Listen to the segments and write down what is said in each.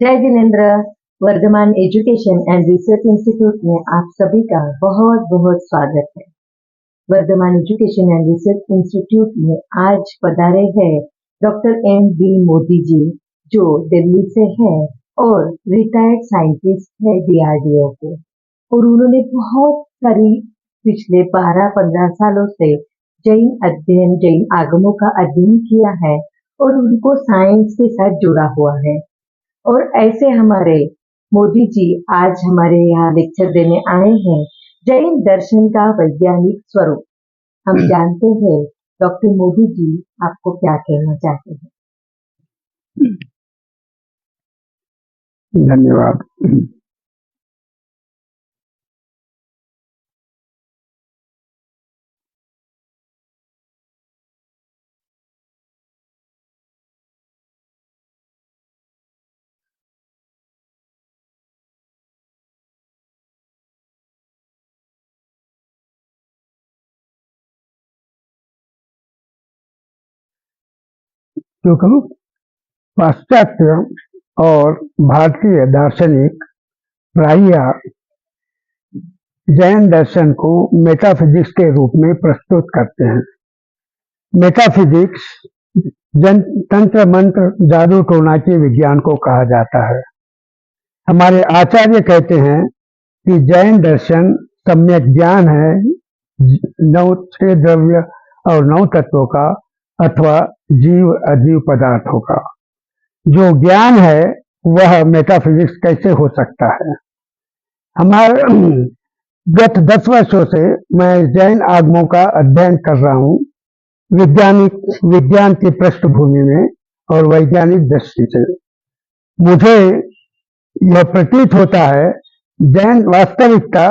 जय जिनेन्द्र। Vardhaman education and research institute में आप सभी का बहुत बहुत स्वागत है। Vardhaman education and research institute में आज पधारे हैं डॉक्टर M.V. मोदी जी, जो दिल्ली से हैं और रिटायर्ड साइंटिस्ट है DRDO के, और उन्होंने बहुत सारी पिछले 12-15 सालों से जैन आगमों का अध्ययन किया है और उनको साइंस के साथ जुड़ा हुआ है। और ऐसे हमारे मोदी जी आज हमारे यहाँ लेक्चर देने आए हैं, जैन दर्शन का वैज्ञानिक स्वरूप। हम जानते हैं डॉक्टर मोदी जी आपको क्या कहना चाहते हैं। धन्यवाद। क्योंकि पाश्चात्य और भारतीय दार्शनिक प्रायः जैन दर्शन को मेटाफिजिक्स के रूप में प्रस्तुत करते हैं। मेटाफिजिक्स तंत्र मंत्र जादू टोना के विज्ञान को कहा जाता है। हमारे आचार्य कहते हैं कि जैन दर्शन सम्यक ज्ञान है 6 द्रव्य और 9 तत्वों का अथवा जीव अजीव पदार्थों का। जो ज्ञान है वह मेटाफिजिक्स कैसे हो सकता है। हमारे गत 10 वर्षों से मैं जैन आगमों का अध्ययन कर रहा हूँ, विज्ञान की पृष्ठभूमि में और वैज्ञानिक दृष्टि से। मुझे यह प्रतीत होता है वास्तविकता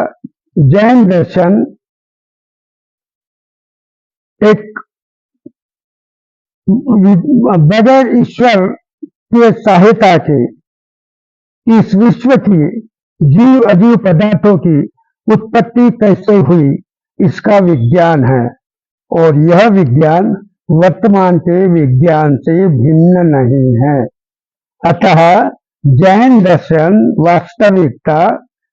जैन दर्शन एक बगैर ईश्वर की सहायता के इस विश्व की जीव अजीव पदार्थों की उत्पत्ति कैसे हुई, इसका विज्ञान है, और यह विज्ञान वर्तमान के विज्ञान से भिन्न नहीं है। अतः जैन दर्शन वास्तविकता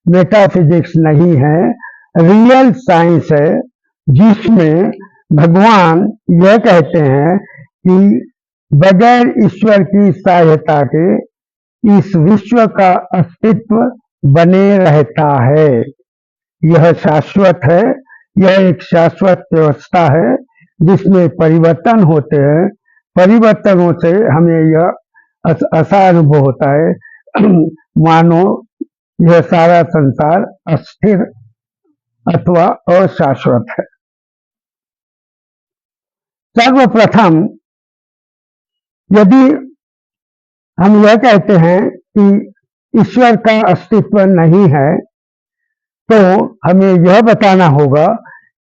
मेटाफिजिक्स नहीं है, रियल साइंस है, जिसमें भगवान यह कहते हैं कि बगैर ईश्वर की सहायता के इस विश्व का अस्तित्व बने रहता है। यह शाश्वत है, यह एक शाश्वत व्यवस्था है जिसमें परिवर्तन होते हैं। परिवर्तनों से हमें यह ऐसा अनुभव होता है मानो यह सारा संसार अस्थिर अथवा अशाश्वत है। सर्वप्रथम यदि हम यह कहते हैं कि ईश्वर का अस्तित्व नहीं है, तो हमें यह बताना होगा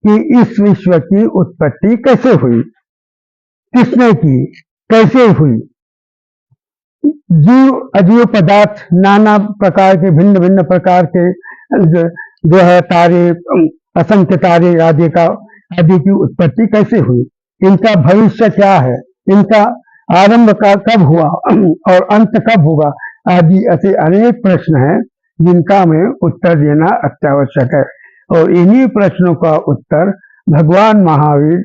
कि इस विश्व की उत्पत्ति कैसे हुई, किसने की, कैसे हुई। जीव अजीव पदार्थ नाना प्रकार के भिन्न भिन्न प्रकार के ग्रह तारे असंख्य तारे आदि की उत्पत्ति कैसे हुई, इनका भविष्य क्या है, इनका आरंभ का कब हुआ और अंत कब होगा आदि ऐसे अनेक प्रश्न हैं जिनका हमें उत्तर देना अत्यावश्यक है। और इन्हीं प्रश्नों का उत्तर भगवान महावीर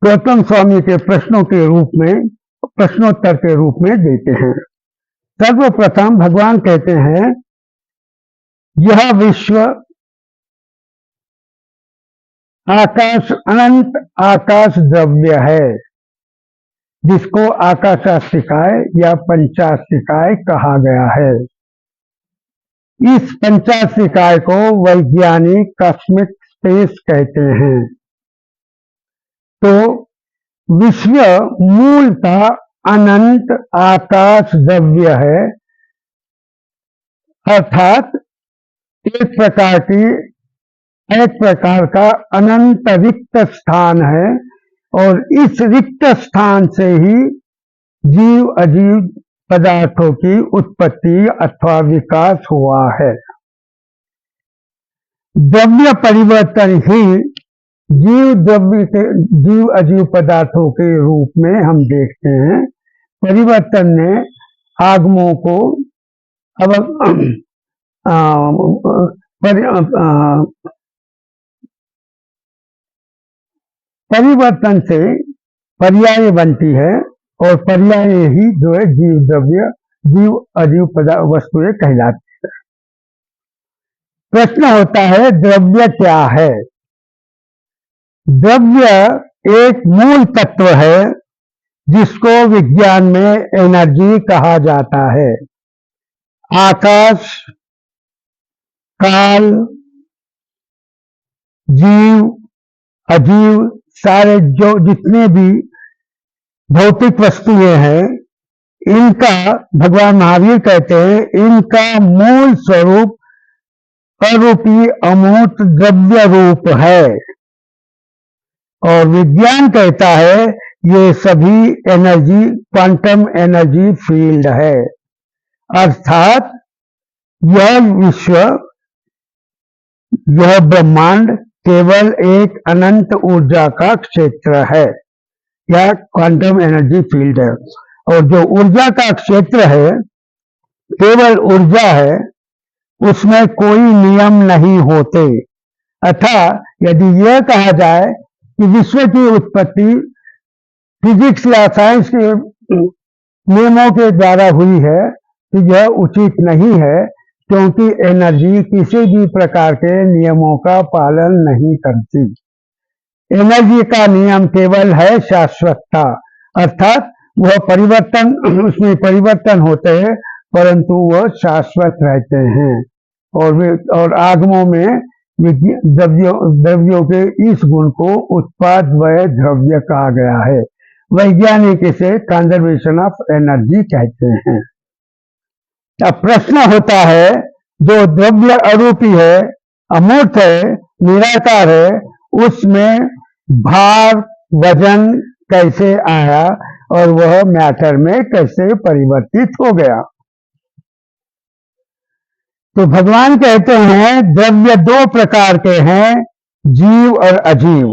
गौतम स्वामी के प्रश्नोत्तर के रूप में देते हैं। सर्वप्रथम भगवान कहते हैं यह विश्व अनंत आकाश द्रव्य है, जिसको आकाशास्तिकाय या पंचास्तिकाय कहा गया है। इस पंचास्तिकाय को वैज्ञानिक कॉस्मिक स्पेस कहते हैं। तो विश्व मूलतः अनंत आकाश द्रव्य है, अर्थात एक प्रकार का अनंत रिक्त स्थान है, और इस रिक्त स्थान से ही जीव अजीव पदार्थों की उत्पत्ति अथवा विकास हुआ है। द्रव्य परिवर्तन ही जीव अजीव पदार्थों के रूप में हम देखते हैं। परिवर्तन ने आगमों को अब परिवर्तन से पर्याय बनती है और पर्याय ही जो है जीव द्रव्य जीव अजीव वस्तुएं कहलाती है। प्रश्न होता है द्रव्य क्या है? द्रव्य एक मूल तत्व है जिसको विज्ञान में एनर्जी कहा जाता है। आकाश, काल, जीव, अजीव सारे जो जितने भी भौतिक वस्तुएं हैं, इनका भगवान महावीर कहते हैं इनका मूल स्वरूप अरूपी अमूर्त द्रव्य रूप है। और विज्ञान कहता है ये सभी एनर्जी क्वांटम एनर्जी फील्ड है, अर्थात यह विश्व, यह ब्रह्मांड केवल एक अनंत ऊर्जा का क्षेत्र है, यह क्वांटम एनर्जी फील्ड है। और जो ऊर्जा का क्षेत्र है केवल ऊर्जा है, उसमें कोई नियम नहीं होते। अतः यदि यह कहा जाए कि विश्व की उत्पत्ति फिजिक्स या साइंस के नियमों के द्वारा हुई है तो यह उचित नहीं है, क्योंकि एनर्जी किसी भी प्रकार के नियमों का पालन नहीं करती। एनर्जी का नियम केवल है शाश्वतता, अर्थात वह परिवर्तन, उसमें परिवर्तन होते हैं परंतु वह शाश्वत रहते हैं। और आगमों में द्रव्यों के इस गुण को उत्पाद वय द्रव्य कहा गया है। वैज्ञानिक इसे कंजर्वेशन ऑफ एनर्जी कहते हैं। अब प्रश्न होता है जो द्रव्य अरूपी है, अमूर्त है, निराकार है, उसमें भार वजन कैसे आया और वह मैटर में कैसे परिवर्तित हो गया? तो भगवान कहते हैं द्रव्य दो प्रकार के हैं, जीव और अजीव।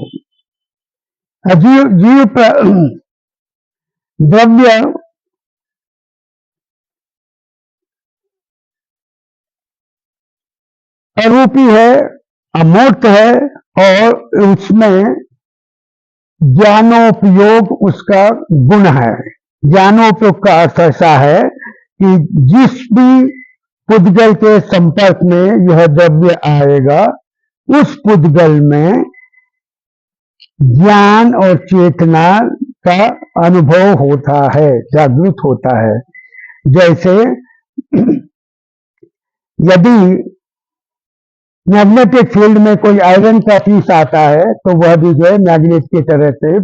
द्रव्य अरूपी है, अमूर्त है और उसमें ज्ञानोपयोग उसका गुण है। ज्ञानोपयोग का अर्थ ऐसा है कि जिस भी पुद्गल के संपर्क में यह द्रव्य आएगा उस पुद्गल में ज्ञान और चेतना का अनुभव होता है, जागृत होता है। जैसे यदि मैग्नेटिक फील्ड में कोई आयरन का पीस आता है तो वह भी जो है मैग्नेट की तरह से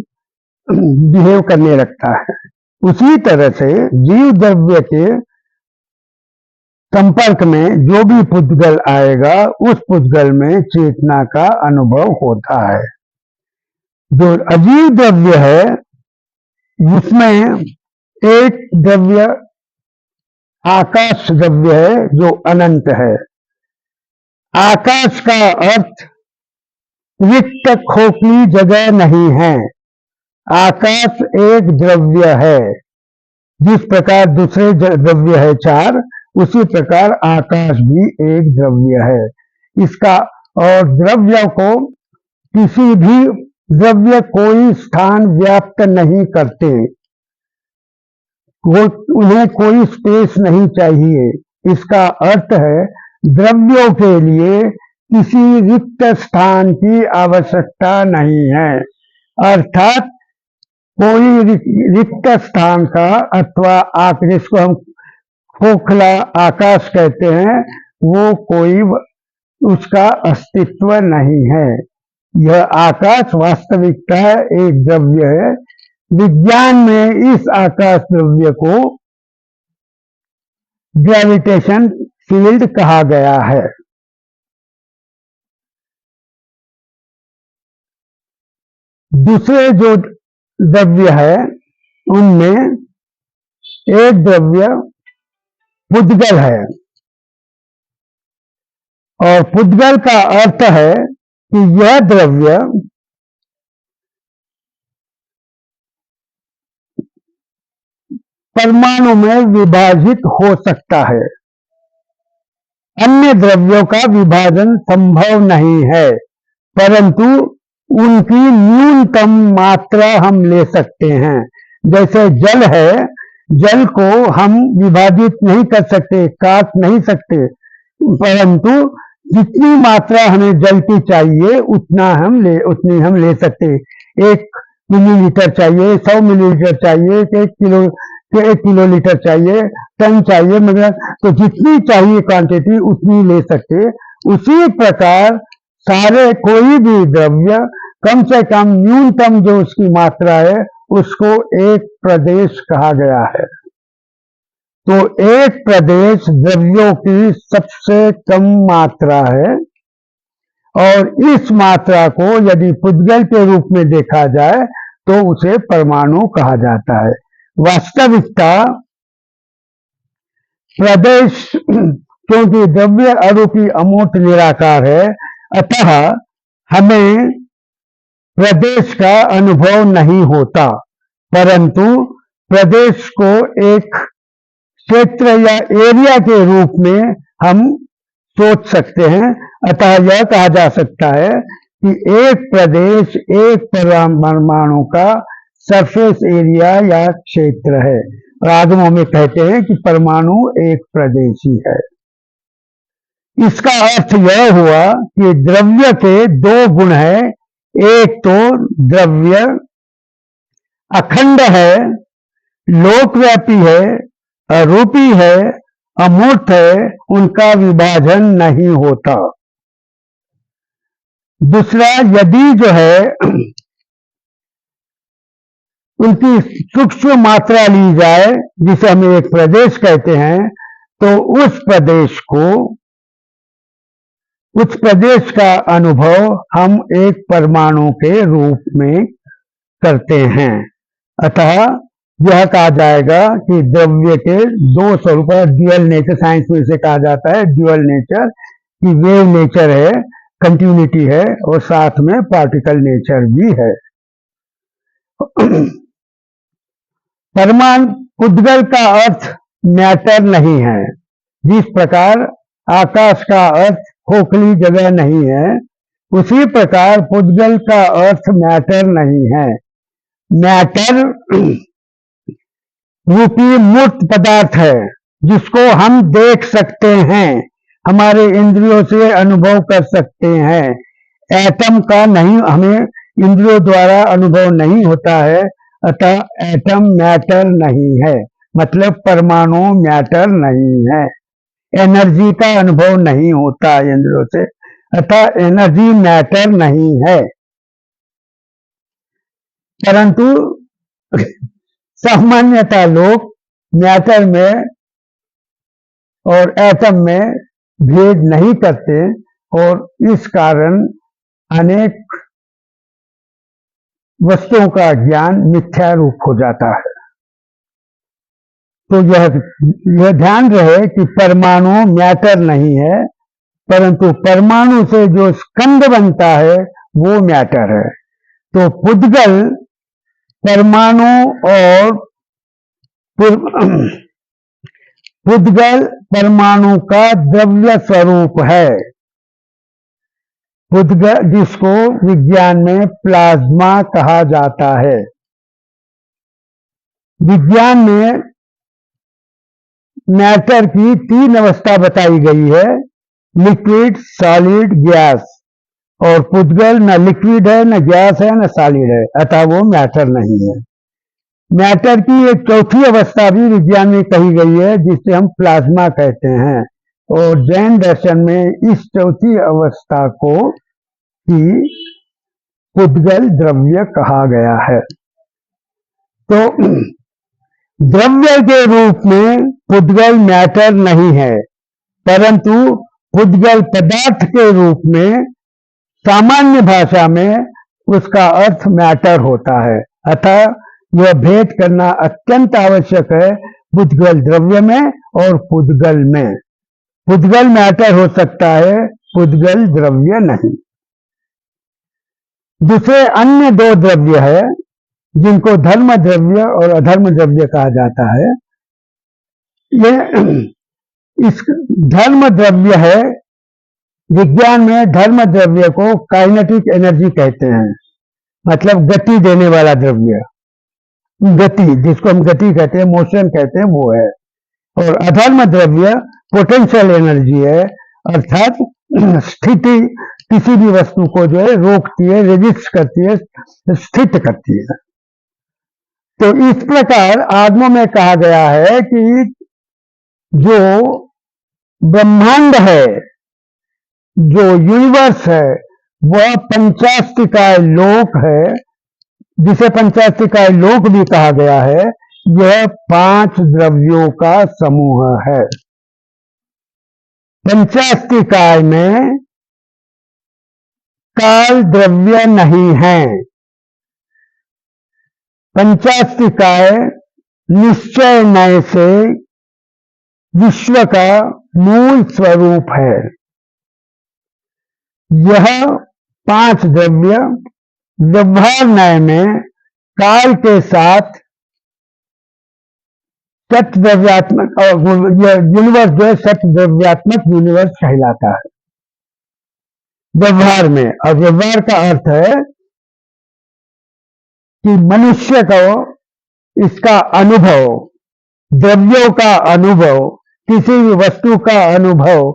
बिहेव करने लगता है। उसी तरह से जीव द्रव्य के संपर्क में जो भी पुद्गल आएगा उस पुद्गल में चेतना का अनुभव होता है। जो अजीव द्रव्य है उसमें एक द्रव्य आकाश द्रव्य है जो अनंत है। आकाश का अर्थ रिक्त खोखली जगह नहीं है। आकाश एक द्रव्य है, जिस प्रकार दूसरे द्रव्य है चार, उसी प्रकार आकाश भी एक द्रव्य है। इसका और द्रव्य को किसी भी द्रव्य कोई स्थान व्याप्त नहीं करते, उन्हें कोई स्पेस नहीं चाहिए। इसका अर्थ है द्रव्यों के लिए किसी रिक्त स्थान की आवश्यकता नहीं है, अर्थात कोई रिक्त स्थान का अथवा जिसको हम खोखला आकाश कहते हैं वो कोई उसका अस्तित्व नहीं है। यह आकाश वास्तविकता एक द्रव्य है। विज्ञान में इस आकाश द्रव्य को ग्रेविटेशन फील्ड कहा गया है। दूसरे जो द्रव्य है उनमें एक द्रव्य पुद्गल है, और पुद्गल का अर्थ है कि यह द्रव्य परमाणु में विभाजित हो सकता है। अन्य द्रव्यों का विभाजन संभव नहीं है, परंतु उनकी न्यूनतम मात्रा हम ले सकते हैं। जैसे जल है, जल को हम विभाजित नहीं कर सकते, काट नहीं सकते, परंतु जितनी मात्रा हमें जल की चाहिए उतनी हम ले सकते। 1 मिलीलीटर चाहिए, 100 मिलीलीटर चाहिए, 1 किलोलीटर चाहिए, टन चाहिए, मगर तो जितनी चाहिए क्वांटिटी उतनी ले सकते। उसी प्रकार सारे कोई भी द्रव्य कम से कम न्यूनतम जो उसकी मात्रा है उसको एक प्रदेश कहा गया है। तो एक प्रदेश द्रव्यों की सबसे कम मात्रा है, और इस मात्रा को यदि पुद्गल के रूप में देखा जाए तो उसे परमाणु कहा जाता है। वास्तविकता प्रदेश, क्योंकि द्रव्य अरूपी अमूर्त निराकार है, अतः हमें प्रदेश का अनुभव नहीं होता, परंतु प्रदेश को एक क्षेत्र या एरिया के रूप में हम सोच सकते हैं। अतः यह कहा जा सकता है कि एक प्रदेश एक परमाणु का सरफेस एरिया या क्षेत्र है, और आगमों में कहते हैं कि परमाणु एक प्रदेशी है। इसका अर्थ यह हुआ कि द्रव्य के 2 गुण हैं। एक तो द्रव्य अखंड है, लोकव्यापी है, अरूपी है, अमूर्त है, उनका विभाजन नहीं होता। दूसरा, यदि जो है उनकी सूक्ष्म मात्रा ली जाए, जिसे हम एक प्रदेश कहते हैं, तो उस प्रदेश का अनुभव हम एक परमाणु के रूप में करते हैं। अतः यह कहा जाएगा कि द्रव्य के 2 स्वरूप, ड्यूअल नेचर, साइंस में इसे कहा जाता है ड्यूअल नेचर, कि वेव नेचर है, कंटिन्यूटी है, और साथ में पार्टिकल नेचर भी है। पुद्गल का अर्थ मैटर नहीं है। जिस प्रकार आकाश का अर्थ खोखली जगह नहीं है, उसी प्रकार पुद्गल का अर्थ मैटर नहीं है। मैटर रूपी मूर्त पदार्थ है, जिसको हम देख सकते हैं, हमारे इंद्रियों से अनुभव कर सकते हैं। एटम का नहीं, हमें इंद्रियों द्वारा अनुभव नहीं होता है, अतः एटम मैटर नहीं है, मतलब परमाणु मैटर नहीं है। एनर्जी का अनुभव नहीं होता इंद्रियों से, अतः एनर्जी मैटर नहीं है। परंतु सामान्यतः लोग मैटर में और एटम में भेद नहीं करते, और इस कारण अनेक वस्तुओं का ज्ञान मिथ्या रूप हो जाता है। तो यह ध्यान रहे कि परमाणु मैटर नहीं है, परंतु परमाणु से जो स्कंद बनता है वो मैटर है। तो पुद्गल परमाणु और पुद्गल परमाणु का द्रव्य स्वरूप है। पुद्गल, जिसको विज्ञान में प्लाज्मा कहा जाता है। विज्ञान में मैटर की 3 अवस्था बताई गई है, लिक्विड, सॉलिड, गैस। और पुद्गल न लिक्विड है, न गैस है, न सॉलिड है, अतः वो मैटर नहीं है। मैटर की एक चौथी अवस्था भी विज्ञान में कही गई है, जिसे हम प्लाज्मा कहते हैं, और जैन दर्शन में इस चौथी अवस्था को ही पुद्गल द्रव्य कहा गया है। तो द्रव्य के रूप में पुद्गल मैटर नहीं है, परंतु पुद्गल पदार्थ के रूप में सामान्य भाषा में उसका अर्थ मैटर होता है। अतः यह भेद करना अत्यंत आवश्यक है पुद्गल द्रव्य में और पुद्गल में। पुद्गल मैटर हो सकता है, पुद्गल द्रव्य नहीं। दूसरे अन्य 2 द्रव्य है, जिनको धर्म द्रव्य और अधर्म द्रव्य कहा जाता है। ये इस धर्म द्रव्य है, विज्ञान में धर्म द्रव्य को काइनेटिक एनर्जी कहते हैं, मतलब गति देने वाला द्रव्य, गति जिसको हम गति कहते हैं, मोशन कहते हैं, वो है। और अधर्म द्रव्य पोटेंशियल एनर्जी है, अर्थात स्थिति किसी भी वस्तु को जो है रोकती है, रेजिस्ट करती है, स्थित करती है। तो इस प्रकार आगमों में कहा गया है कि जो ब्रह्मांड है, जो यूनिवर्स है, वह पंचास्तिकाय लोक है, जिसे पंचास्तिकाय लोक भी कहा गया है। यह 5 द्रव्यों का समूह है। पंचास्तिकाय में काल द्रव्य नहीं है। पंचास्तिकाय निश्चय नय से विश्व का मूल स्वरूप है। यह 5 द्रव्य व्यवहार न्याय में काल के साथ सतद्रव्यात्मक, यूनिवर्स जो है सतद्रव्यात्मक यूनिवर्स कहलाता है व्यवहार में। और व्यवहार का अर्थ है कि मनुष्य को इसका अनुभव, द्रव्यों का अनुभव, किसी भी वस्तु का अनुभव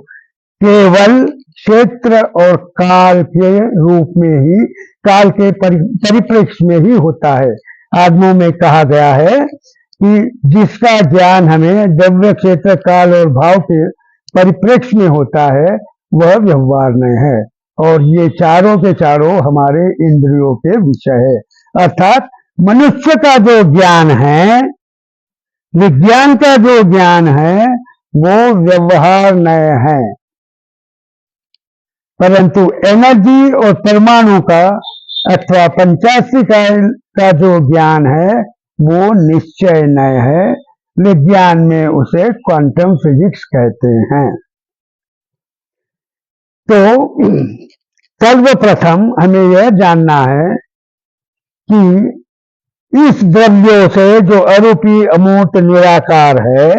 केवल क्षेत्र और काल के रूप में ही, काल के परिप्रेक्ष्य में ही होता है। आगमों में कहा गया है कि जिसका ज्ञान हमें द्रव्य, क्षेत्र, काल और भाव के परिप्रेक्ष्य में होता है, वह व्यवहार में है। और ये चारों के चारों हमारे इंद्रियों के विषय है। अर्थात मनुष्य का जो ज्ञान है, विज्ञान का जो ज्ञान है, वो व्यवहार नय है। परंतु एनर्जी और परमाणु का अथवा पंचास्तिकाय का जो ज्ञान है, वो निश्चय नय है। विज्ञान में उसे क्वांटम फिजिक्स कहते हैं। तो सर्वप्रथम हमें यह जानना है कि इस द्रव्यों से जो अरूपी अमूर्त निराकार है,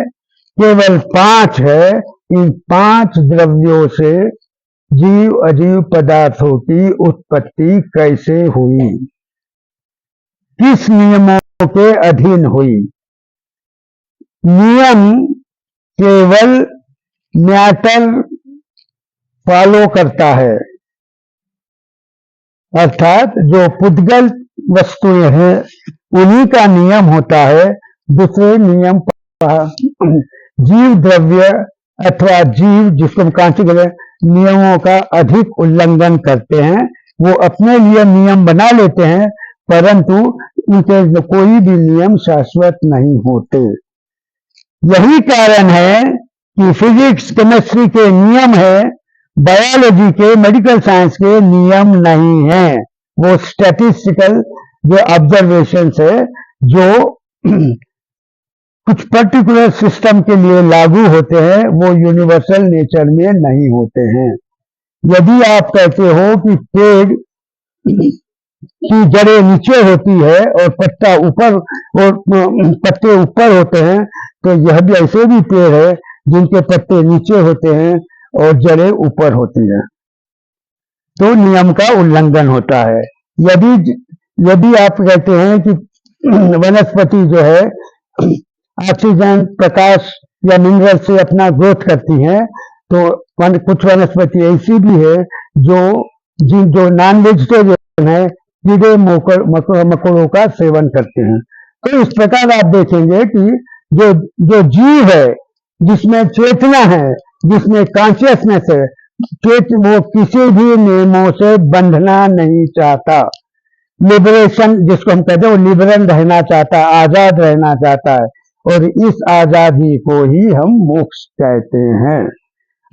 केवल 5 है। इन 5 द्रव्यों से जीव अजीव पदार्थों की उत्पत्ति कैसे हुई, किस नियमों के अधीन हुई। नियम केवल मैटर फॉलो करता है, अर्थात जो पुद्गल वस्तुएं हैं उन्हीं का नियम होता है। दूसरे नियम जीव द्रव्य अथवा जीव, जिसको हम कांस्टिक नियमों का अधिक उल्लंघन करते हैं, वो अपने लिए नियम बना लेते हैं, परंतु उनके कोई भी नियम शाश्वत नहीं होते। यही कारण है कि फिजिक्स, केमिस्ट्री के नियम है, बायोलॉजी के, मेडिकल साइंस के नियम नहीं है। वो स्टैटिस्टिकल जो ऑब्जर्वेशंस है, जो कुछ पर्टिकुलर सिस्टम के लिए लागू होते हैं, वो यूनिवर्सल नेचर में नहीं होते हैं। यदि आप कहते हो कि पेड़ की जड़ें नीचे होती है और पत्ता ऊपर, और पत्ते ऊपर होते हैं, तो यह भी ऐसे भी पेड़ है जिनके पत्ते नीचे होते हैं और जड़ें ऊपर होती हैं। तो नियम का उल्लंघन होता है। यदि आप कहते हैं कि वनस्पति जो है ऑक्सीजन, प्रकाश या मिनरल से अपना ग्रोथ करती हैं, तो कुछ वनस्पति ऐसी भी है जो नॉन वेजिटेरियन है, कीड़े मकोड़ों का सेवन करते हैं। तो इस प्रकार आप देखेंगे कि जो जीव है, जिसमें चेतना है, जिसमें कॉन्शियसनेस है, वो किसी भी नियमों से बंधना नहीं चाहता। लिबरेशन जिसको हम कहते हैं, वो लिबरल रहना चाहता है, आजाद रहना चाहता है, और इस आजादी को ही हम मोक्ष कहते हैं।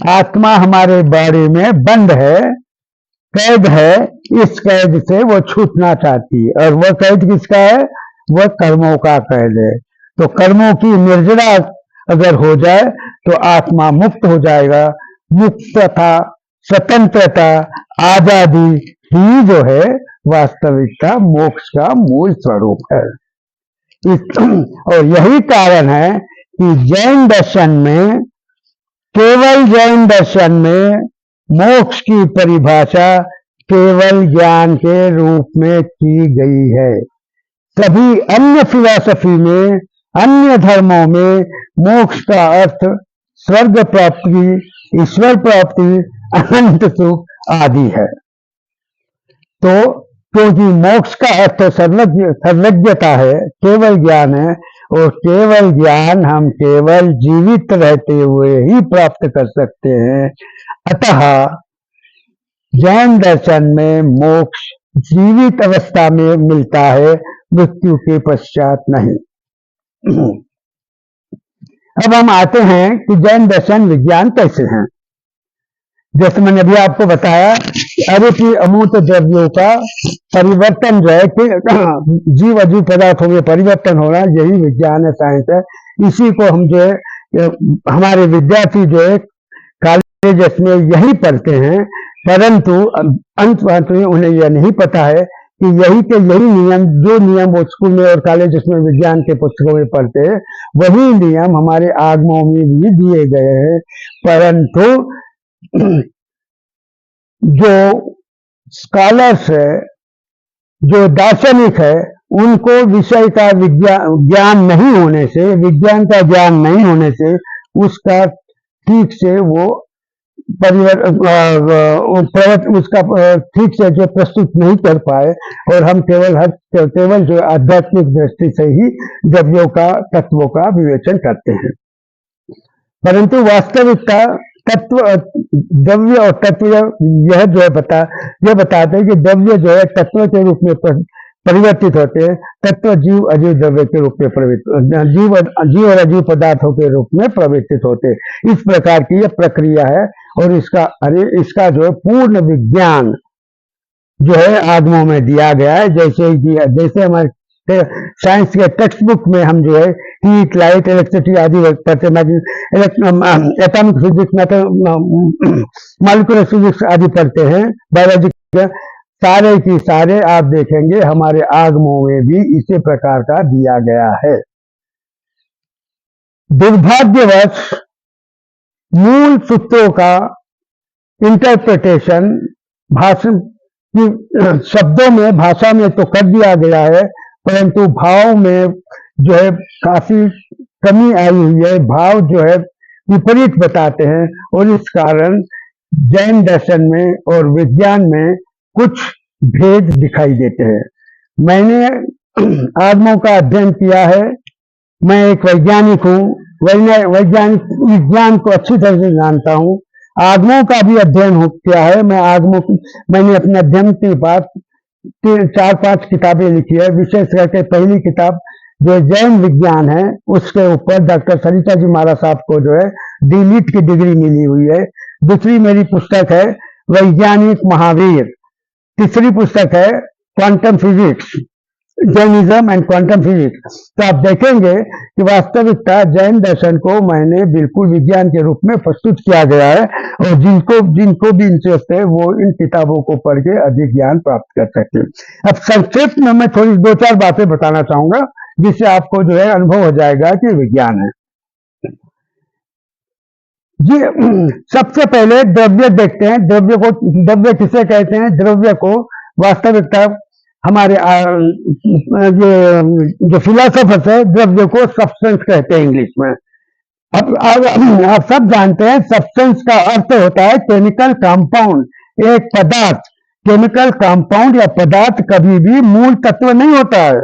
आत्मा हमारे बॉडी में बंद है, कैद है, इस कैद से वो छूटना चाहती है। और वह कैद किसका है? वह कर्मों का कैद है। तो कर्मों की निर्जरा अगर हो जाए तो आत्मा मुक्त हो जाएगा। मुक्तता, स्वतंत्रता, आजादी ही जो है वास्तविकता मोक्ष का मूल स्वरूप है। और यही कारण है कि जैन दर्शन में, केवल जैन दर्शन में मोक्ष की परिभाषा केवल ज्ञान के रूप में की गई है। सभी अन्य फिलॉसफी में, अन्य धर्मों में मोक्ष का अर्थ स्वर्ग प्राप्ति, ईश्वर प्राप्ति, अनंत सुख आदि है। तो क्योंकि मोक्ष का अर्थ सर्वज्ञता है, केवल ज्ञान है, और केवल ज्ञान हम केवल जीवित रहते हुए ही प्राप्त कर सकते हैं। अतः जैन दर्शन में मोक्ष जीवित अवस्था में मिलता है, मृत्यु के पश्चात नहीं। अब हम आते हैं कि जैन दर्शन विज्ञान कैसे हैं। जैसे मैंने अभी आपको बताया कि अरूपी अमूर्त द्रव्यों का परिवर्तन जो है कि जीव अजीव पदार्थों में परिवर्तन हो रहा है, यही विज्ञान है, साइंस है। इसी को हम जो है हमारे विद्यार्थी जो है कॉलेज में यही पढ़ते हैं, परंतु अंत में उन्हें यह नहीं पता है कि यही के यही नियम, जो नियम वो स्कूल में और कॉलेज में विज्ञान के पुस्तकों में पढ़ते हैं, वही नियम हमारे आगमों में भी दिए गए हैं। परंतु जो स्कॉलर्स है, जो दार्शनिक है, उनको विषय का ज्ञान नहीं होने से, विज्ञान का ज्ञान नहीं होने से उसका ठीक से वो उसका ठीक से जो प्रस्तुत नहीं कर पाए, और हम केवल जो आध्यात्मिक दृष्टि से ही द्रव्यों का, तत्वों का विवेचन करते हैं। परंतु वास्तविकता तत्व, द्रव्य और तत्व यह जो है बताते हैं कि द्रव्य जो है तत्व के रूप में परिवर्तित होते हैं, तत्व जीव अजीव द्रव्य के रूप में जीव और अजीव पदार्थों के रूप में परिवर्तित होते हैं। इस प्रकार की यह प्रक्रिया है, और इसका जो है पूर्ण विज्ञान जो है आगमों में दिया गया है। जैसे हमारे साइंस के टेक्स्ट बुक में हम जो है हीट, लाइट, इलेक्ट्रिसिटी आदि पढ़ते हैं, एटॉमिक फिजिक्स, मॉलिक्यूलर फिजिक्स आदि पढ़ते हैं, बायोलॉजी के सारे की सारे आप देखेंगे हमारे आगमों में भी इसी प्रकार का दिया गया है। दुर्भाग्यवश मूल सूत्रों का इंटरप्रिटेशन शब्दों में, भाषा में तो कर दिया गया है, परंतु भाव में जो है काफी कमी आई हुई है। भाव जो है विपरीत बताते हैं, और इस कारण जैन दर्शन में और विज्ञान में कुछ भेद दिखाई देते हैं। मैंने आगमों का अध्ययन किया है, मैं एक वैज्ञानिक हूँ, वैज्ञानिक विज्ञान को अच्छी तरह से जानता हूँ। आगमों का भी अध्ययन किया है। मैंने अपने अध्ययन के बाद 4-5 किताबें लिखी है। विशेष करके पहली किताब जो जैन विज्ञान है, उसके ऊपर डॉक्टर सरिता जी महाराज साहब को जो है D.Litt की डिग्री मिली हुई है। दूसरी मेरी पुस्तक है वैज्ञानिक महावीर। तीसरी पुस्तक है quantum physics, Jainism and quantum physics. तो आप देखेंगे कि वास्तविकता जैन दर्शन को मैंने बिल्कुल विज्ञान के रूप में प्रस्तुत किया गया है, और जिनको भी इंटरेस्ट है वो इन किताबों को पढ़ के अधिक ज्ञान प्राप्त कर सकते हैं। अब संक्षेप में मैं थोड़ी 2-4 बातें बताना चाहूंगा, जिससे आपको जो है अनुभव हो जाएगा कि विज्ञान है जी। सबसे पहले द्रव्य देखते हैं। द्रव्य किसे कहते हैं? द्रव्य को वास्तविकता हमारे जो फिलोसोफर्स है, द्रव्य को सब्सटेंस कहते हैं इंग्लिश में। अब आप सब जानते हैं सब्सटेंस का अर्थ होता है केमिकल कंपाउंड। एक पदार्थ, केमिकल कंपाउंड या पदार्थ कभी भी मूल तत्व नहीं होता है।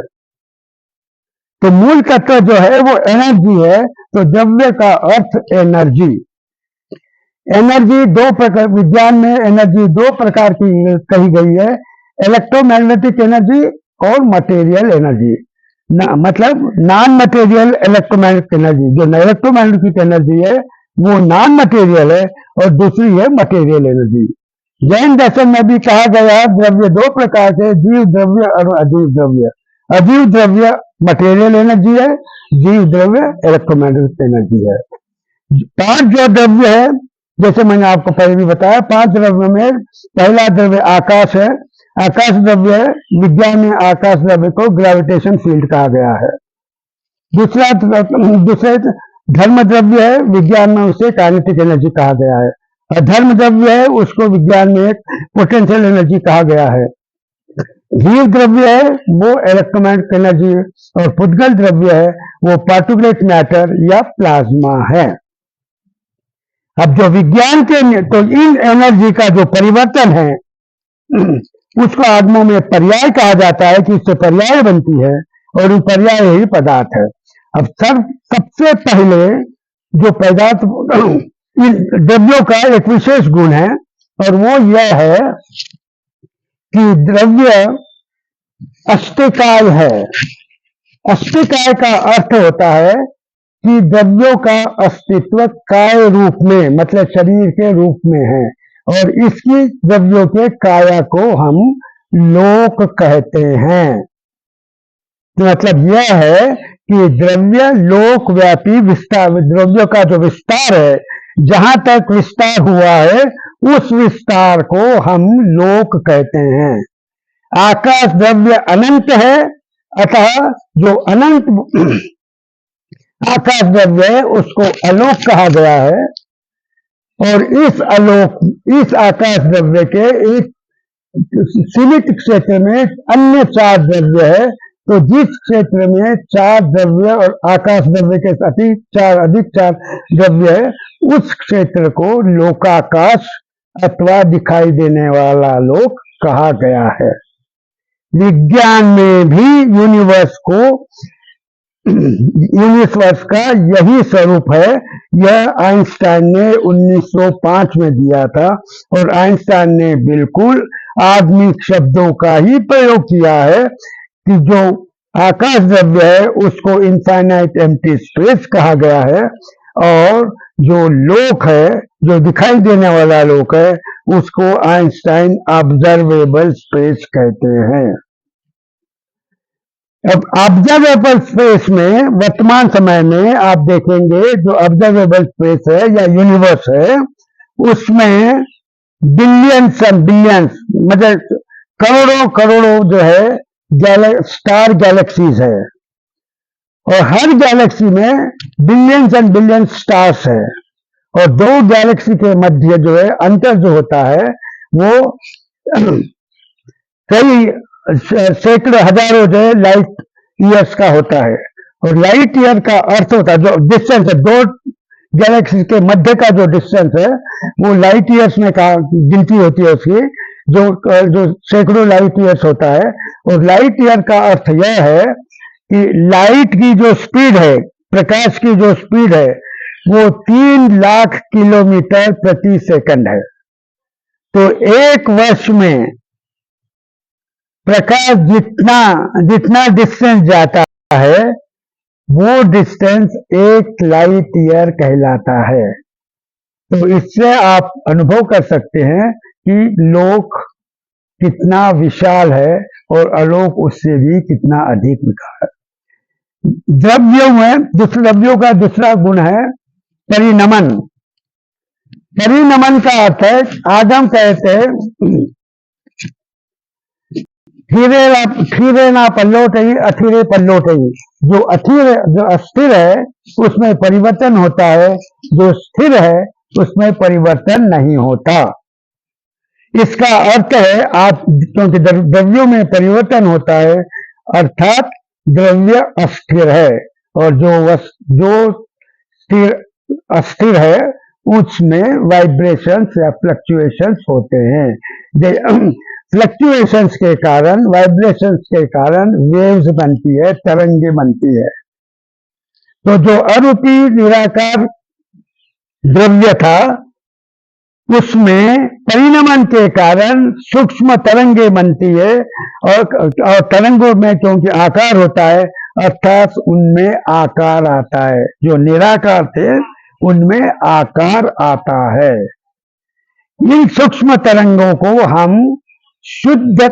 तो मूल तत्व जो है वो एनर्जी है। तो द्रव्य का अर्थ एनर्जी। एनर्जी दो प्रकार, विज्ञान में एनर्जी 2 प्रकार की कही गई है, इलेक्ट्रोमैग्नेटिक एनर्जी और मटेरियल एनर्जी। मतलब नॉन मटेरियल इलेक्ट्रोमैग्नेटिक एनर्जी। जो इलेक्ट्रोमैग्नेटिक एनर्जी है वो नॉन मटेरियल है, और दूसरी है मटेरियल एनर्जी। जैन दर्शन में भी कहा गया द्रव्य 2 प्रकार के, जीव द्रव्य और अजीव द्रव्य। अजीव द्रव्य मटेरियल एनर्जी है, जीव द्रव्य इलेक्ट्रोमैग्नेटिक एनर्जी है। 5 जो द्रव्य है, जैसे मैंने आपको पहले भी बताया, 5 द्रव्य में पहला द्रव्य आकाश है। आकाश द्रव्य है। विज्ञान में आकाश द्रव्य को ग्रेविटेशन फील्ड कहा गया है। दूसरे धर्म द्रव्य है, विज्ञान में उसे काइनेटिक एनर्जी कहा गया है। अधर्म द्रव्य है, उसको विज्ञान में पोटेंशियल एनर्जी कहा गया है। हीव द्रव्य है वो इलेक्ट्रोमैग्नेटिक एनर्जी, और पुद्गल द्रव्य है वो पार्टिकुलेट मैटर या प्लाज्मा है। अब जो विज्ञान के, तो इन एनर्जी का जो परिवर्तन है उसको आगमों में पर्याय कहा जाता है कि इससे पर्याय बनती है, और वो पर्याय ही पदार्थ है। अब सबसे पहले जो पदार्थ इन द्रव्यों का एक विशेष गुण है, और वो यह है कि द्रव्य अष्टकाय है। अष्टकाय का अर्थ होता है कि द्रव्यों का अस्तित्व काय रूप में, मतलब शरीर के रूप में है, और इसकी द्रव्यों के काया को हम लोक कहते हैं। तो मतलब यह है कि द्रव्य लोक व्यापी विस्तार, द्रव्यों का जो विस्तार है, जहां तक विस्तार हुआ है उस विस्तार को हम लोक कहते हैं। आकाश द्रव्य अनंत है, अतः जो अनंत आकाश द्रव्य है उसको अलोक कहा गया है, और इस आकाश द्रव्य के एक सीमित क्षेत्र में अन्य 4 द्रव्य है। तो जिस क्षेत्र में 4 द्रव्य और आकाश द्रव्य के अधिक 4 द्रव्य है, उस क्षेत्र को लोकाकाश अथवा दिखाई देने वाला लोक कहा गया है। विज्ञान में भी यूनिवर्स का यही स्वरूप है। यह आइंस्टाइन ने 1905 में दिया था, और आइंस्टाइन ने बिल्कुल आधुनिक शब्दों का ही प्रयोग किया है कि जो आकाश द्रव्य है उसको इनफाइनाइट एम्प्टी स्पेस कहा गया है, और जो लोक है, जो दिखाई देने वाला लोक है, उसको आइंस्टाइन ऑब्जर्वेबल स्पेस कहते हैं। अब ऑब्जर्वेबल स्पेस में वर्तमान समय में आप देखेंगे जो ऑब्जर्वेबल स्पेस है या यूनिवर्स है, उसमें बिलियंस एंड बिलियंस, मतलब करोड़ों करोड़ों जो है स्टार गैलेक्सीज है, और हर गैलेक्सी में बिलियंस एंड बिलियंस स्टार्स है, और 2 गैलेक्सी के मध्य जो है अंतर जो होता है वो कई सैकड़ों हजारों जो है लाइट ईयर्स का होता है। और लाइट ईयर का अर्थ होता है जो डिस्टेंस है, 2 गैलेक्सी के मध्य का जो डिस्टेंस है वो लाइट ईयर्स में गिनती होती है उसकी, जो सैकड़ों लाइट ईयर्स होता है। और लाइट ईयर का अर्थ यह है कि लाइट की जो स्पीड है, प्रकाश की जो स्पीड है, वो 3 लाख किलोमीटर प्रति सेकंड है। तो 1 वर्ष में प्रकाश जितना डिस्टेंस जाता है वो डिस्टेंस 1 लाइट ईयर कहलाता है। तो इससे आप अनुभव कर सकते हैं कि लोक कितना विशाल है, और अलोक उससे भी कितना अधिक विशाल है। द्रव्यों का दूसरा गुण है परिणमन। परिणमन का अर्थ है, आगम कहते हैं खीरे ना पल्लोटई अथिरे पल्लोटई। जो अस्थिर है उसमें परिवर्तन होता है, जो स्थिर है उसमें परिवर्तन नहीं होता। इसका अर्थ है क्योंकि द्रव्यों में परिवर्तन होता है, अर्थात द्रव्य अस्थिर है, और जो अस्थिर है उसमें वाइब्रेशंस या फ्लक्चुएशंस होते हैं। फ्लक्चुएशंस के कारण, वाइब्रेशंस के कारण वेव्स बनती है, तरंगे बनती है। तो जो अरूपी निराकार द्रव्य था उसमें परिणमन के कारण सूक्ष्म तरंगे बनती है, और तरंगों में क्योंकि आकार होता है, अर्थात उनमें आकार आता है। जो निराकार थे उनमें आकार आता है। इन सूक्ष्म तरंगों को हम शुद्ध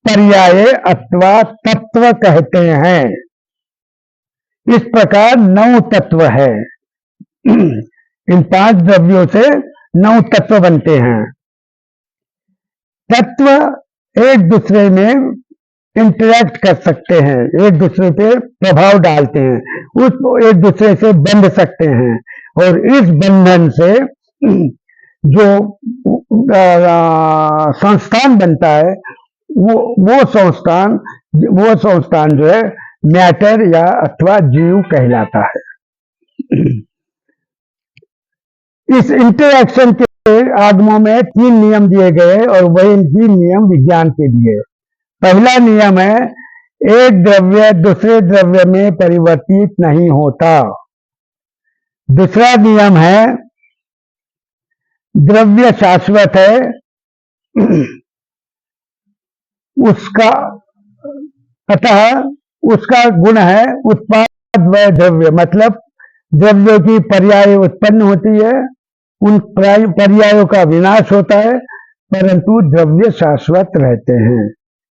पर्याय अथवा तत्व कहते हैं। इस प्रकार 9 तत्व है। इन 5 द्रव्यों से 9 तत्व बनते हैं। तत्व एक दूसरे में इंटरेक्ट कर सकते हैं, एक दूसरे पे प्रभाव डालते हैं, उसको एक दूसरे से बंध सकते हैं, और इस बंधन से जो संस्थान बनता है, वो संस्थान वो संस्थान जो है मैटर या अथवा जीव कहलाता है। इस इंटरैक्शन के आगमों में 3 नियम दिए गए और वही 3 नियम विज्ञान के दिए। पहला नियम है, एक द्रव्य दूसरे द्रव्य में परिवर्तित नहीं होता। दूसरा नियम है, द्रव्य शाश्वत है, उसका अतः उसका गुण है उत्पाद व द्रव्य, मतलब द्रव्यों की पर्याय उत्पन्न होती है, उन पर्यायों का विनाश होता है, परंतु द्रव्य शाश्वत रहते हैं।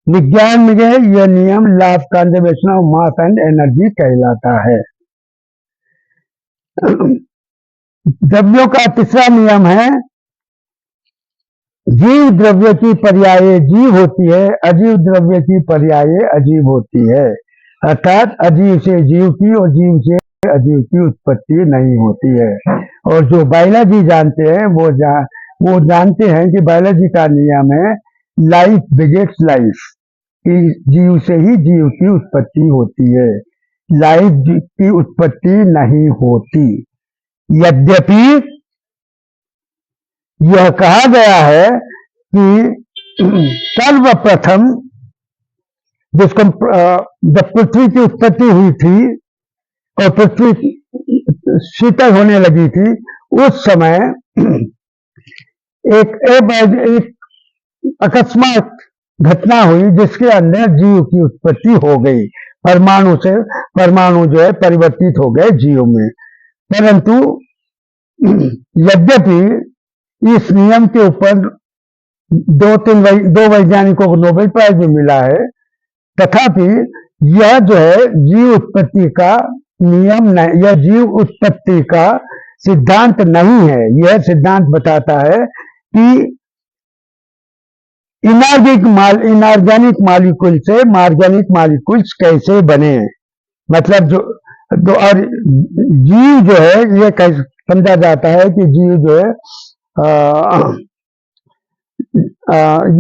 विज्ञान में यह नियम law of conservation of mass and energy कहलाता है। द्रव्यों का तीसरा नियम है, जीव द्रव्य की पर्याय जीव होती है, अजीव द्रव्य की पर्याय अजीव होती है। अर्थात अजीव से जीव की और जीव से अजीव की उत्पत्ति नहीं होती है। और जो बायोलॉजी जानते हैं वो जानते हैं कि बायोलॉजी का नियम है, लाइफ बिगेट्स लाइफ, कि जीव से ही जीव की उत्पत्ति होती है, लाइफ की उत्पत्ति नहीं होती। यद्यपि यह कहा गया है कि सर्वप्रथम जिसको जब पृथ्वी की उत्पत्ति हुई थी और पृथ्वी शीतल होने लगी थी, उस समय एक अकस्मात घटना हुई जिसके अंदर जीव की उत्पत्ति हो गई। परमाणु जो है परिवर्तित हो गए जीव में। परंतु यद्यपि इस नियम के ऊपर दो वैज्ञानिकों को नोबेल प्राइज भी मिला है, तथापि यह जो है जीव उत्पत्ति का नियम नहीं, यह जीव उत्पत्ति का सिद्धांत नहीं है। यह सिद्धांत बताता है कि इनऑर्गेनिक मॉलिक्यूल से ऑर्गेनिक मॉलिक्यूल्स कैसे बने, मतलब जो और जीव जो है, ये समझा जाता है कि जीव जो है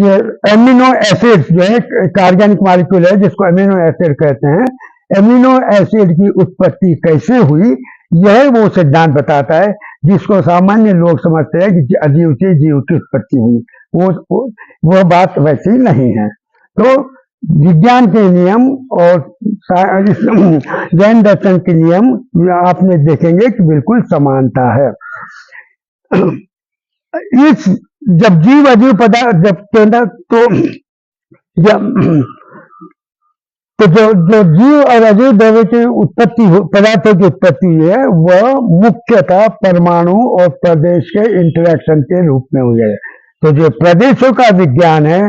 ये एमिनो एसिड जो है एक ऑर्गेनिक मॉलिक्यूल है जिसको एमिनो एसिड कहते हैं। एमिनो एसिड की उत्पत्ति कैसे हुई, यह वो सिद्धांत बताता है जिसको सामान्य लोग समझते हैं कि अजीव से जीव की उत्पत्ति हुई। वो बात वैसी नहीं है। तो विज्ञान के नियम और जैन दर्शन के नियम आपने देखेंगे कि बिल्कुल समानता है। इस जब जीव अजीव पदार्थ तो जो जीव और अजीव द्रव्य की उत्पत्ति पदार्थों की उत्पत्ति है, वह मुख्यतः परमाणु और प्रदेश के इंटरेक्शन के रूप में हुई है। तो जो प्रदेशों का विज्ञान है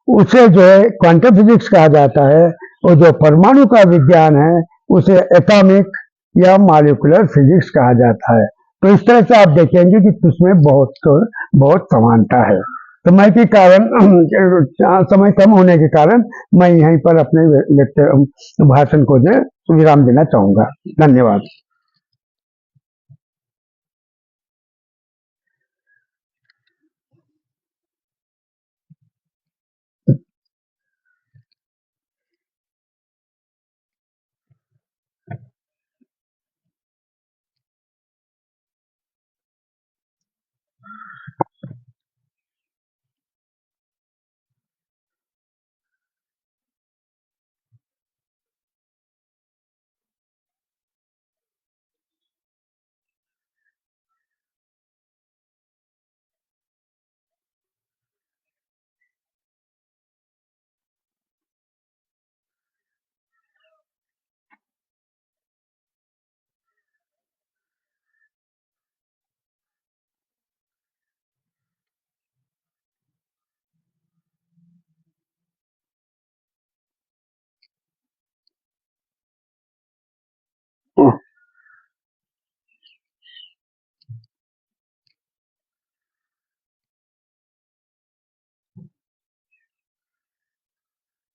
उसे जो है क्वांटम फिजिक्स कहा जाता है, और जो परमाणु का विज्ञान है उसे एटॉमिक या मॉलिक्यूलर फिजिक्स कहा जाता है। तो इस तरह से आप देखेंगे कि उसमें बहुत समानता है। समय के कारण समय कम होने के कारण मैं यहीं पर अपने भाषण को जो विराम देना चाहूंगा। धन्यवाद।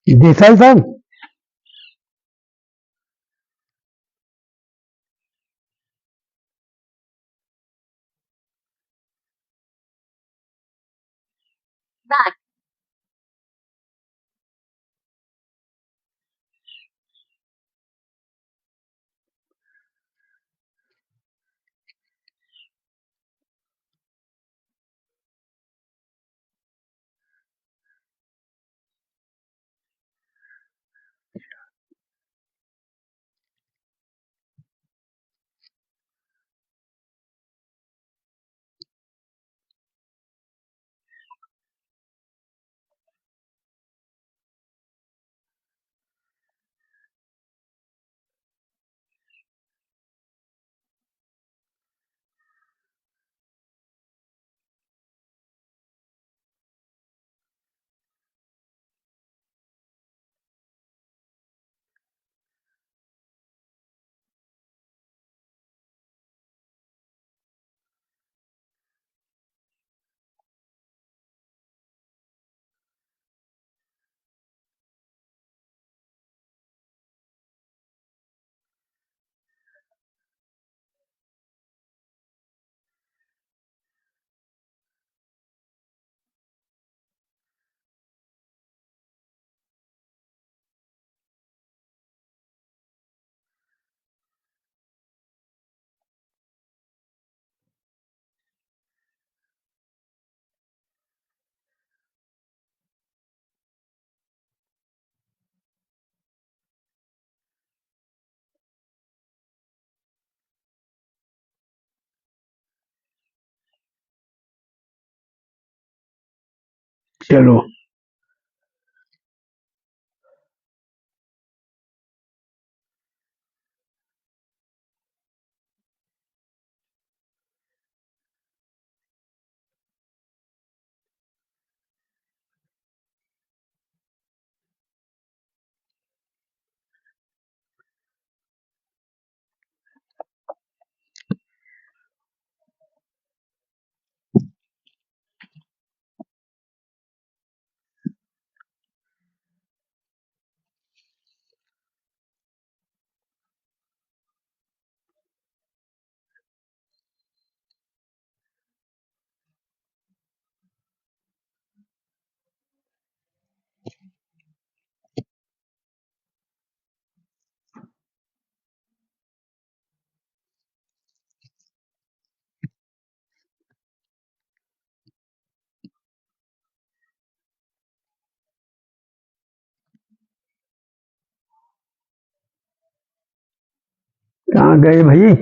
देसाई साहब, Back. चलो। कहाँ गए भाई?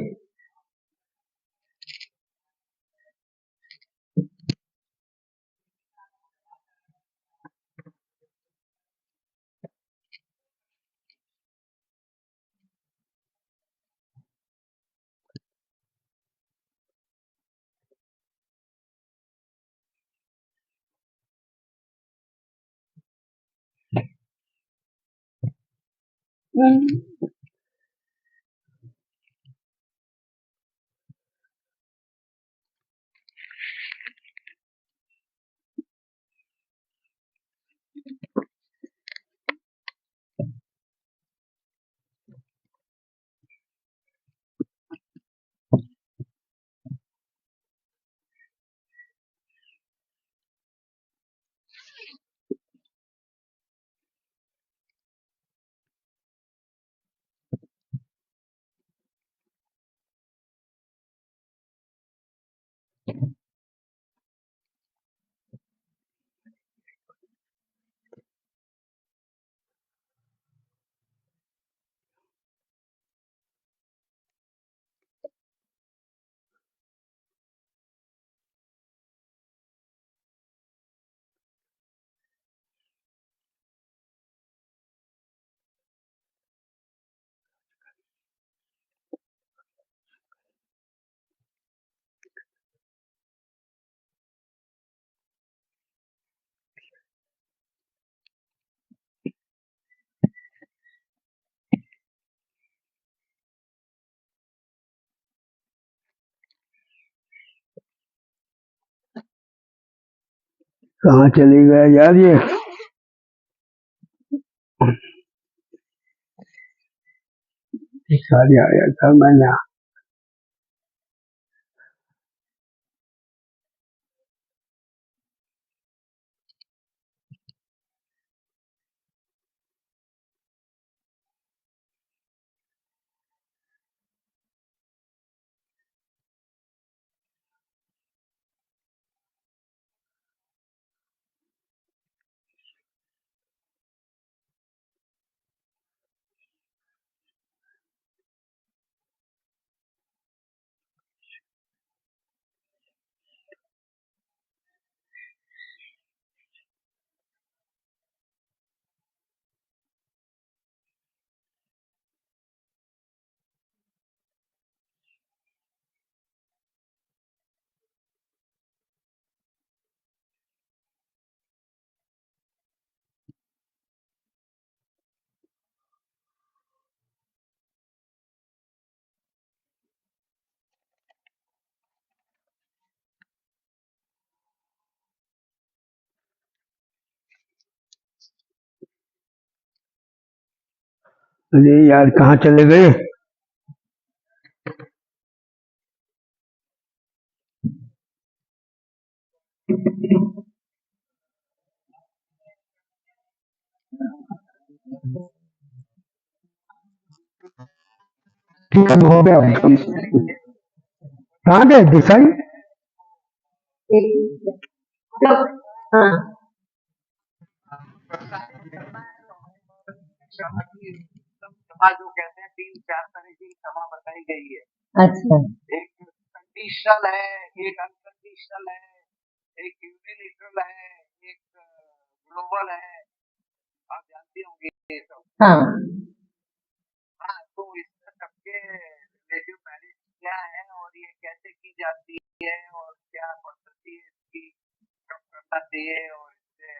कहाँ चले गए यार ये? सारी आया था मैंने। अरे यार कहाँ चले गए? ठीक है, हो गया। कहाँ गए दिशाई? हाँ क्षमा जो कहते हैं 3-4 तरह की क्षमा बताई गई है। अच्छा एक कंडीशनल है, एक अनकंडीशनल है, एक यूनिलिटरल है, एक ग्लोबल है। आप जानती होंगी ये सब। हाँ हाँ, तो इसमें सबके रिलेटिव मैरिज क्या है और ये कैसे की जाती है और क्या पद्धति है इसकी, कब करना चाहिए और इससे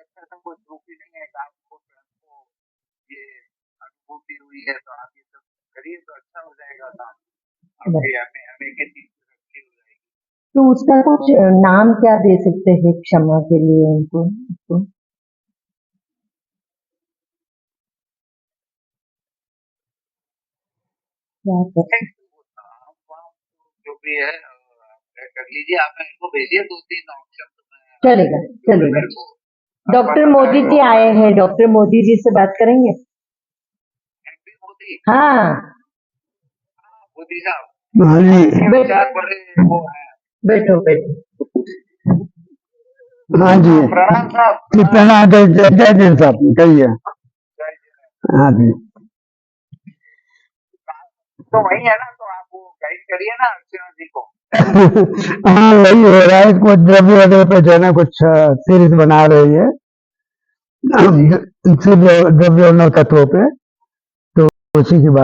अच्छा तो कोई प्रूफ ही नहीं है कि आपको स्वयं को ये अनुभूति हुई है, तो आप ये सब करिए तो अच्छा हो जाएगा काम। आपके हमें के चीज अच्छी हो जाएगी। तो उसका कुछ नाम क्या दे सकते हैं क्षमा के लिए उनको उसको? क्या कर- जो भी है कर लीजिए। आप इनको भेजिए 2-3 ऑप्शन। चलेगा चलेगा। डॉक्टर मोदी जी आए हैं, डॉक्टर मोदी जी से बात करेंगे। एमपी मोदी, हाँ मोदी साहब हाँ जी, विचार बड़े वो है। बैठो बैठो। हाँ जी। प्रणाम साहब। कितना जय जय जय साहब कहिए। हाँ जी। तो वही है ना, तो आप वो गाइड करिए ना अर्चना जी को। हाँ वही हो रहा है, कुछ द्रव्य वगैरह पे जो है ना कुछ सीरीज बना रही है द्रव्य तत्वों पे, तो उसी की बात